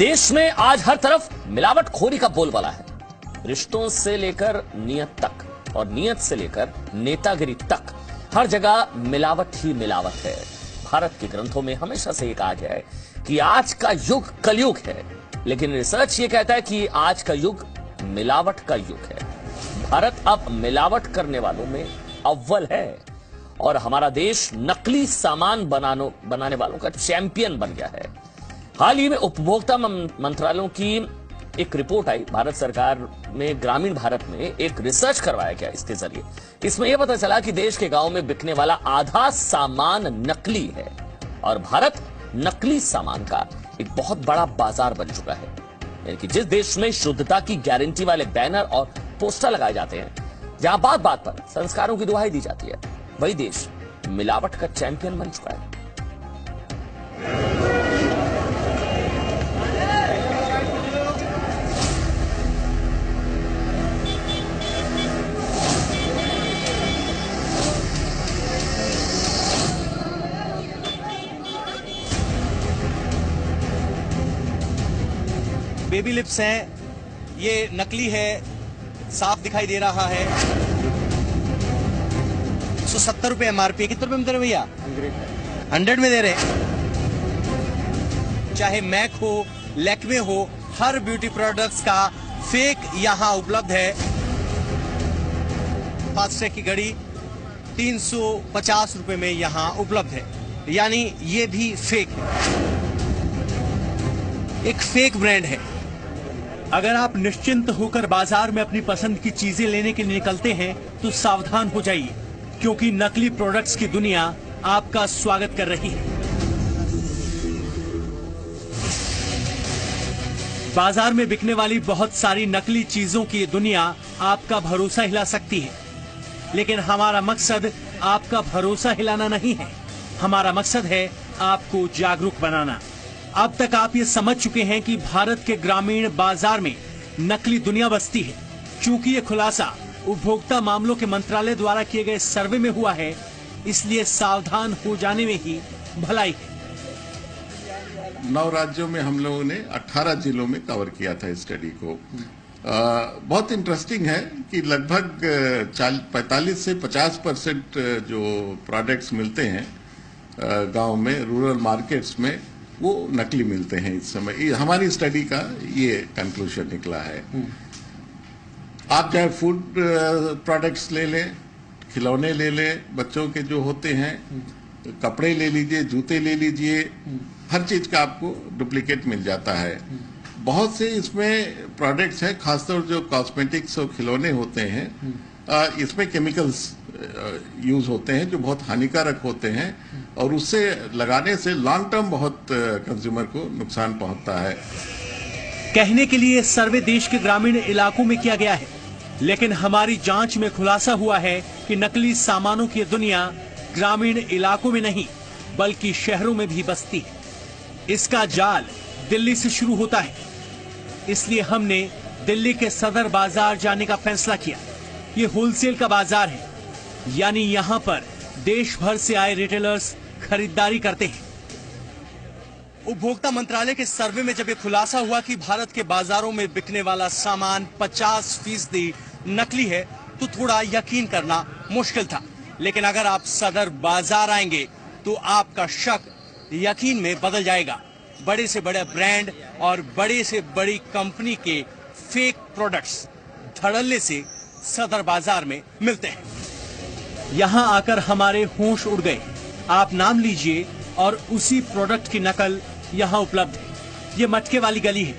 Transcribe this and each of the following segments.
देश में आज हर तरफ मिलावटखोरी का बोलबाला है। रिश्तों से लेकर नियत तक और नियत से लेकर नेतागिरी तक हर जगह मिलावट ही मिलावट है। भारत के ग्रंथों में हमेशा से ये कहा गया है कि आज का युग कलयुग है, लेकिन रिसर्च ये कहता है कि आज का युग मिलावट का युग है। भारत अब मिलावट करने वालों में अव्वल है और हमारा देश नकली सामान बनाने वालों का चैंपियन बन गया है। हाल ही में उपभोक्ता मंत्रालयों की एक रिपोर्ट आई। भारत सरकार में ग्रामीण भारत में एक रिसर्च करवाया गया इसके जरिए। इसमें यह पता चला कि देश के गांव में बिकने वाला आधा सामान नकली है और भारत नकली सामान का एक बहुत बड़ा बाजार बन चुका है। यानी कि जिस देश में शुद्धता की गारंटी वाले बैनर और पोस्टर लगाए जाते हैं, जहां बात बात पर संस्कारों की दुहाई दी जाती है, वही देश मिलावट का चैंपियन बन चुका है। बेबी लिप्स हैं, ये नकली है, साफ दिखाई दे रहा है। 170 रुपए MRP। कितने रुपए में दे रहे भैया? 100 में दे रहे। चाहे मैक हो, लैक्मे हो, हर ब्यूटी प्रोडक्ट्स का फेक यहां उपलब्ध है। फास्टैग की घड़ी 350 रुपए में यहां उपलब्ध है, यानी ये भी फेक है, एक फेक ब्रांड है। अगर आप निश्चिंत होकर बाजार में अपनी पसंद की चीजें लेने के लिए निकलते हैं तो सावधान हो जाइए, क्योंकि नकली प्रोडक्ट्स की दुनिया आपका स्वागत कर रही है। बाजार में बिकने वाली बहुत सारी नकली चीजों की दुनिया आपका भरोसा हिला सकती है, लेकिन हमारा मकसद आपका भरोसा हिलाना नहीं है। हमारा मकसद है आपको जागरूक बनाना। अब तक आप ये समझ चुके हैं कि भारत के ग्रामीण बाजार में नकली दुनिया बसती है। चूंकि ये खुलासा उपभोक्ता मामलों के मंत्रालय द्वारा किए गए सर्वे में हुआ है, इसलिए सावधान हो जाने में ही भलाई है। 9 राज्यों में हम लोगों ने 18 जिलों में कवर किया था इस स्टडी को। बहुत इंटरेस्टिंग है कि लगभग 45 से 50% जो प्रोडक्ट्स मिलते हैं गांव में, रूरल मार्केट्स में, वो नकली मिलते हैं इस समय। हमारी स्टडी का ये कंक्लूजन निकला है। आप चाहे फूड प्रोडक्ट्स ले लें, खिलौने ले लें, बच्चों के जो होते हैं, कपड़े ले लीजिए, जूते ले लीजिए, हर चीज का आपको डुप्लीकेट मिल जाता है। बहुत से इसमें प्रोडक्ट्स हैं, खासतौर जो कॉस्मेटिक्स और खिलौने होते हैं, इसमें केमिकल्स यूज होते हैं जो बहुत हानिकारक होते हैं और उससे लगाने से लॉन्ग टर्म बहुत कंज्यूमर को नुकसान पहुंचता है। कहने के लिए सर्वे देश के ग्रामीण इलाकों में किया गया है, लेकिन हमारी जांच में खुलासा हुआ है कि नकली सामानों की दुनिया ग्रामीण इलाकों में नहीं बल्कि शहरों में भी बसती है। इसका जाल दिल्ली से शुरू होता है, इसलिए हमने दिल्ली के सदर बाजार जाने का फैसला किया। ये होलसेल का बाजार है, यानी यहाँ पर देश भर से आए रिटेलर्स खरीदारी करते हैं। उपभोक्ता मंत्रालय के सर्वे में जब ये खुलासा हुआ कि भारत के बाजारों में बिकने वाला सामान 50% नकली है, तो थोड़ा यकीन करना मुश्किल था। लेकिन अगर आप सदर बाजार आएंगे तो आपका शक यकीन में बदल जाएगा। बड़े से बड़े ब्रांड और बड़े से बड़ी कंपनी के फेक प्रोडक्ट्स धड़ल्ले से सदर बाजार में मिलते हैं। यहाँ आकर हमारे होश उड़ गए। आप नाम लीजिए और उसी प्रोडक्ट की नकल यहाँ उपलब्ध है। ये मटके वाली गली है,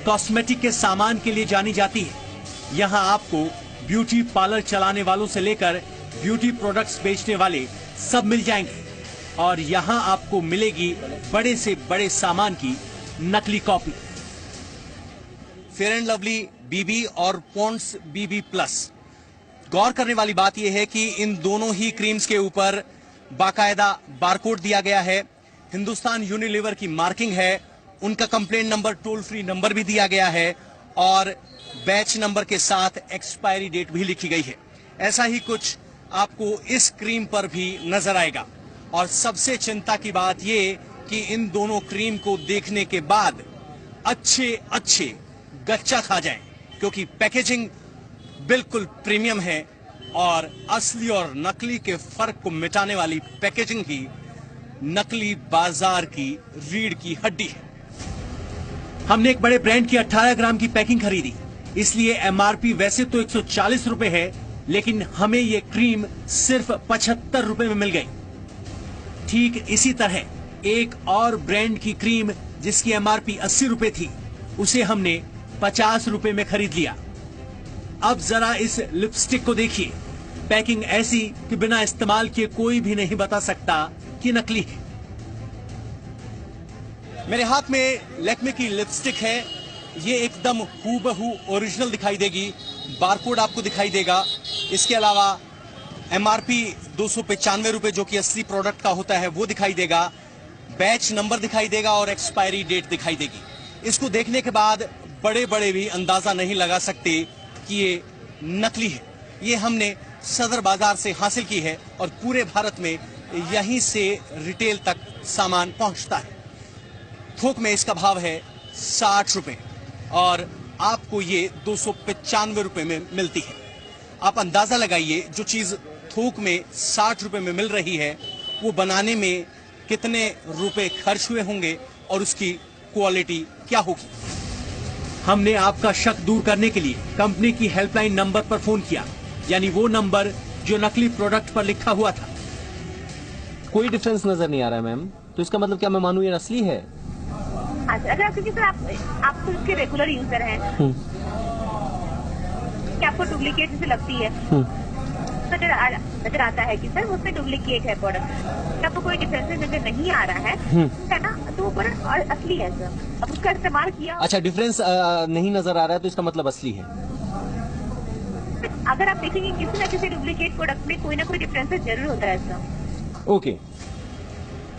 कॉस्मेटिक के सामान के लिए जानी जाती है। यहाँ आपको ब्यूटी पार्लर चलाने वालों से लेकर ब्यूटी प्रोडक्ट्स बेचने वाले सब मिल जाएंगे और यहाँ आपको मिलेगी बड़े से बड़े सामान की नकली कॉपी। फेयर एंड लवली बीबी और पॉन्ड्स बीबी प्लस। गौर करने वाली बात यह है कि इन दोनों ही क्रीम्स के ऊपर बाकायदा बारकोड दिया गया है, हिंदुस्तान यूनिलीवर की मार्किंग है, उनका complaint number, toll free number भी दिया गया है और बैच नंबर के साथ एक्सपायरी डेट भी लिखी गई है। ऐसा ही कुछ आपको इस क्रीम पर भी नजर आएगा। और सबसे चिंता की बात यह कि इन दोनों क्रीम को देखने के बाद अच्छे गच्चा खा जाएं, क्योंकि पैकेजिंग बिल्कुल प्रीमियम है और असली और नकली के फर्क को मिटाने वाली पैकेजिंग ही नकली बाजार की रीढ़ की हड्डी है। हमने एक बड़े ब्रांड की 18 ग्राम की पैकिंग खरीदी, इसलिए एमआरपी वैसे तो 140 रुपए है, लेकिन हमें ये क्रीम सिर्फ 75 रुपए में मिल गई। ठीक इसी तरह एक और ब्रांड की क्रीम जिसकी एमआरपी 80 रुपए थी, उसे हमने 50 रुपए में खरीद लिया। अब जरा इस लिपस्टिक को देखिए, पैकिंग ऐसी कि बिना इस्तेमाल किए कोई भी नहीं बता सकता कि नकली है। मेरे हाथ में लैक्मे की लिपस्टिक है, ये एकदम हूबहू ओरिजिनल दिखाई देगी, बारकोड आपको दिखाई देगा। इसके अलावा एमआरपी 295 रुपए जो कि असली प्रोडक्ट का होता है वो दिखाई देगा, बैच नंबर दिखाई देगा और एक्सपायरी डेट दिखाई देगी। इसको देखने के बाद बड़े बड़े भी अंदाजा नहीं लगा सकते कि ये नकली है। ये हमने सदर बाजार से हासिल की है और पूरे भारत में यहीं से रिटेल तक सामान पहुंचता है। थोक में इसका भाव है 60 रुपए और आपको ये 295 रुपए में मिलती है। आप अंदाजा लगाइए, जो चीज थोक में 60 रुपए में मिल रही है वो बनाने में कितने रुपए खर्च हुए होंगे और उसकी क्वालिटी क्या होगी। हमने आपका शक दूर करने के लिए कंपनी की हेल्पलाइन नंबर पर फोन किया, यानी वो नंबर जो नकली प्रोडक्ट पर लिखा हुआ था। कोई डिफरेंस नजर नहीं आ रहा है मैम, तो इसका मतलब क्या मैं मानूं ये असली है? अच्छा, अगर क्योंकि सर आप तो इसके रेगुलर यूजर हैं, क्या आपको डुप्लीकेट जैसे लगती है? नजर आता है कि सर उसमें डुप्लीकेट है प्रोडक्ट, आपको कोई डिफरेंस नजर नहीं आ रहा है ना, तो वो प्रोडक्ट असली है सर, अब उसका इस्तेमाल किया। अच्छा, डिफरेंस नहीं नजर आ रहा है तो इसका मतलब असली है। अगर आप देखेंगे किसी न किसी डुप्लीकेट प्रोडक्ट में कोई ना कोई डिफरेंस जरूर होता है सर। ओके,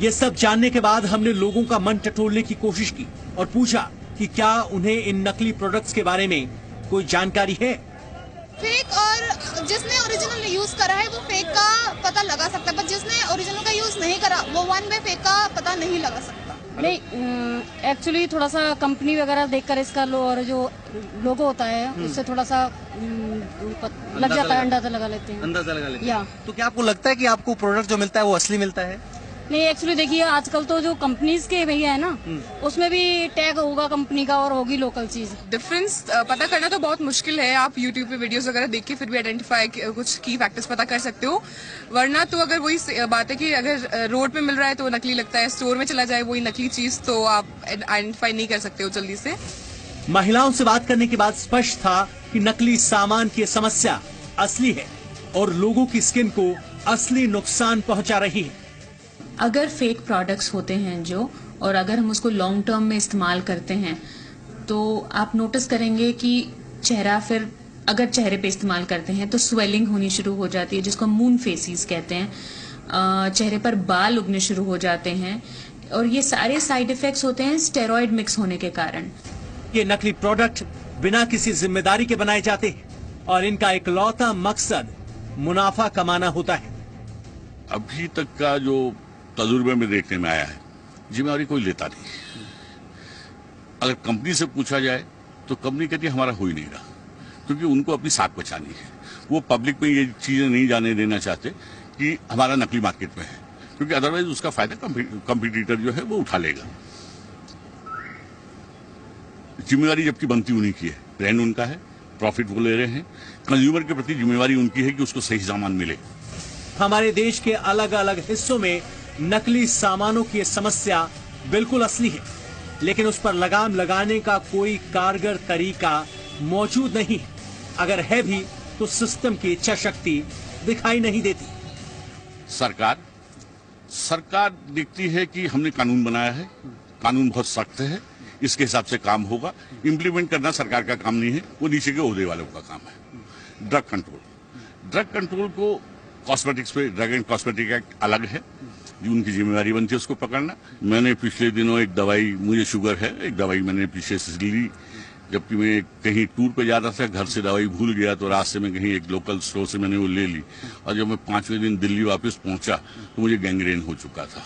ये सब जानने के बाद हमने लोगों का मन टटोलने की कोशिश की और पूछा कि क्या उन्हें इन नकली प्रोडक्ट्स के बारे में कोई जानकारी है। फेक और जिसने ओरिजिनल यूज करा है वो फेक का पता लगा सकता है, पर जिसने ओरिजिनल का यूज नहीं करा वो वन वे फेक का पता नहीं लगा सकता। नहीं, एक्चुअली थोड़ा सा कंपनी वगैरह देखकर इसका और जो लोगो होता है उससे थोड़ा सा लग जाता है, अंदाजा लगा लेते हैं। अंदाजा लगा लेते हैं। तो क्या आपको लगता है कि आपको प्रोडक्ट जो मिलता है वो असली मिलता है? नहीं, एक्चुअली देखिए आजकल तो जो कंपनीज के भैया है ना, उसमें भी टैग होगा कंपनी का और होगी लोकल चीज। डिफरेंस पता करना तो बहुत मुश्किल है, आप यूट्यूब पे वीडियोस वगैरह देख के फिर भी आइडेंटिफाई कुछ की फैक्टर्स पता कर सकते हो, वरना तो अगर वही बात है कि अगर रोड पे मिल रहा है तो नकली लगता है, स्टोर में चला जाए वही नकली चीज तो आप आइडेंटिफाई नहीं कर सकते हो जल्दी से। महिलाओं से बात करने के बाद स्पष्ट था कि नकली सामान की समस्या असली है और लोगों की स्किन को असली नुकसान पहुंचा रही है। अगर फेक प्रोडक्ट्स होते हैं जो, और अगर हम उसको लॉन्ग टर्म में इस्तेमाल करते हैं तो आप नोटिस करेंगे कि चेहरा, फिर अगर चेहरे पे इस्तेमाल करते हैं तो स्वेलिंग होनी शुरू हो जाती है जिसको हम मून फेसिस कहते हैं, चेहरे पर बाल उगने शुरू हो जाते हैं और ये सारे साइड इफेक्ट्स होते हैं स्टेरॉइड मिक्स होने के कारण। ये नकली प्रोडक्ट बिना किसी जिम्मेदारी के बनाए जाते हैं और इनका इकलौता मकसद मुनाफा कमाना होता है। अभी तक का जो तजुर्बे में देखने में आया है, जिम्मेदारी कोई लेता नहीं। अगर कंपनी से पूछा जाए तो कंपनी कहती है हमारा हो ही नहीं रहा, क्योंकि उनको अपनी साख बचानी है। वो पब्लिक में ये चीजें नहीं जाने देना चाहते कि हमारा नकली मार्केट में है, क्योंकि अदरवाइज उसका फायदा कंपटीटर जो है वो उठा लेगा। जिम्मेवारी जबकि बनती उन्हीं की है, ब्रांड उनका है, प्रॉफिट वो ले रहे हैं, कंज्यूमर के प्रति जिम्मेवारी उनकी है कि उसको सही सामान मिले। हमारे देश के अलग अलग हिस्सों में नकली सामानों की समस्या बिल्कुल असली है, लेकिन उस पर लगाम लगाने का कोई कारगर तरीका मौजूद नहीं है। अगर है भी तो सिस्टम की इच्छा शक्ति दिखाई नहीं देती। सरकार देखती है कि हमने कानून बनाया है, कानून बहुत सख्त है, इसके हिसाब से काम होगा। इम्प्लीमेंट करना सरकार का काम नहीं है, वो नीचे के ओहदे वालों का काम है। ड्रग कंट्रोल को कॉस्मेटिक्स पे ड्रग एंड कॉस्मेटिक एक्ट अलग है, जो उनकी जिम्मेवारी बनती है उसको पकड़ना। मैंने पिछले दिनों एक दवाई, मुझे शुगर है, एक दवाई मैंने पीछे से ली, जबकि मैं कहीं टूर पे जा रहा था, घर से दवाई भूल गया तो रास्ते में कहीं एक लोकल स्टोर से मैंने वो ले ली और जब मैं 5वें दिन दिल्ली वापस पहुंचा तो मुझे गैंग्रेन हो चुका था।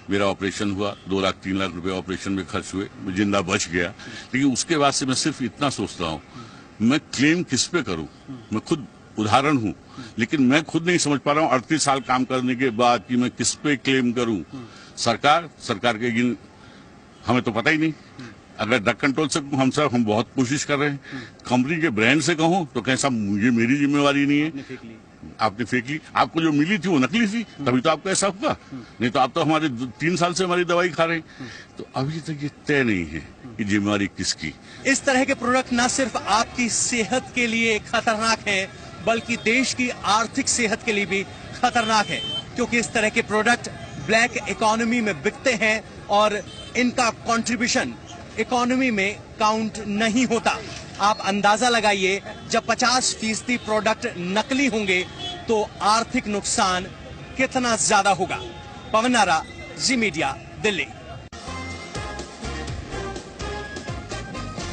मेरा ऑपरेशन हुआ, 2 लाख 3 लाख रुपए ऑपरेशन में खर्च हुए, मैं जिंदा बच गया। लेकिन उसके बाद से मैं सिर्फ इतना सोचता हूँ, मैं क्लेम किस पे करूं? मैं खुद उदाहरण हूं, लेकिन मैं खुद नहीं समझ पा रहा हूं 38 साल काम करने के बाद कि मैं किस पे क्लेम करूं। सरकार के हमें तो पता ही नहीं। अगर ड्रग कंट्रोल से हम बहुत कोशिश कर रहे हैं, कंपनी के ब्रांड से कहूं तो कैसा, ये मेरी जिम्मेवारी नहीं है। आपने फेंक ली, आपको जो मिली थी वो नकली थी, तभी तो आपको ऐसा हुआ। नहीं तो आप तो हमारे 3 साल से हमारी दवाई खा रहे हैं। तो अभी तक ये तय नहीं है कि जिम्मेवारी किसकी। इस तरह के प्रोडक्ट न सिर्फ आपकी सेहत के लिए खतरनाक है, बल्कि देश की आर्थिक सेहत के लिए भी खतरनाक है, क्योंकि इस तरह के प्रोडक्ट ब्लैक इकोनॉमी में बिकते हैं और इनका कंट्रीब्यूशन इकोनॉमी में काउंट नहीं होता। आप अंदाजा लगाइए, जब 50% प्रोडक्ट नकली होंगे तो आर्थिक नुकसान कितना ज्यादा होगा। पवन नारा, जी मीडिया, दिल्ली।